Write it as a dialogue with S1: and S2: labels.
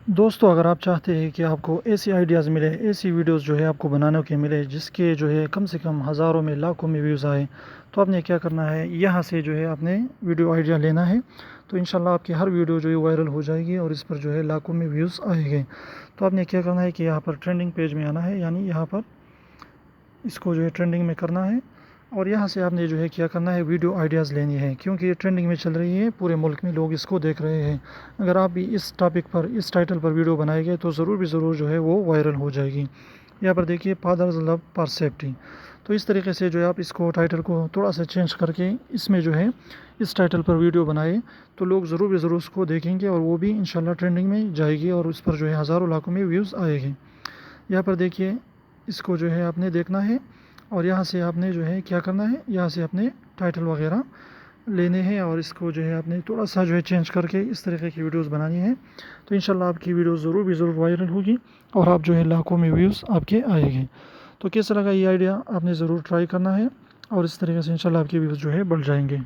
S1: दोस्तों, अगर आप चाहते हैं कि आपको ऐसी आइडियाज़ मिले, ऐसी वीडियोस जो है आपको बनाने के मिले जिसके जो है कम से कम हज़ारों में लाखों में व्यूज़ आए, तो आपने क्या करना है, यहाँ से जो है आपने वीडियो आइडिया लेना है। तो इंशाल्लाह आपकी हर वीडियो जो है वायरल हो जाएगी और इस पर जो है लाखों में व्यूज़ आएंगे। तो आपने क्या करना है कि यहाँ पर ट्रेंडिंग पेज में आना है, यानी यहाँ पर इसको जो है ट्रेंडिंग में करना है। और यहाँ से आपने जो है क्या करना है, वीडियो आइडियाज़ लेनी है, क्योंकि ये ट्रेंडिंग में चल रही है, पूरे मुल्क में लोग इसको देख रहे हैं। अगर आप भी इस टॉपिक पर, इस टाइटल पर वीडियो बनाएंगे तो ज़रूर जो है वो वायरल हो जाएगी। यहाँ पर देखिए, फादर्स लव फॉर सेफ्टी। तो इस तरीके से जो है आप इसको टाइटल को थोड़ा सा चेंज करके इसमें जो है इस टाइटल पर वीडियो बनाए, तो लोग ज़रूर उसको देखेंगे और वो भी इंशाल्लाह ट्रेंडिंग में जाएगी और उस पर जो है हज़ारों लाखों में व्यूज़ आएगी। यहाँ पर देखिए, इसको जो है आपने देखना है और यहाँ से आपने जो है क्या करना है, यहाँ से अपने टाइटल वगैरह लेने हैं और इसको जो है आपने थोड़ा सा जो है चेंज करके इस तरीके की वीडियोस बनानी है। तो इंशाल्लाह आपकी वीडियो ज़रूर वायरल होगी और आप जो है लाखों में व्यूज़ आपके आएंगे। तो कैसा लगा ये आइडिया, आपने ज़रूर ट्राई करना है और इस तरीके से इंशाल्लाह आपके व्यूज़ जो है बढ़ जाएंगे।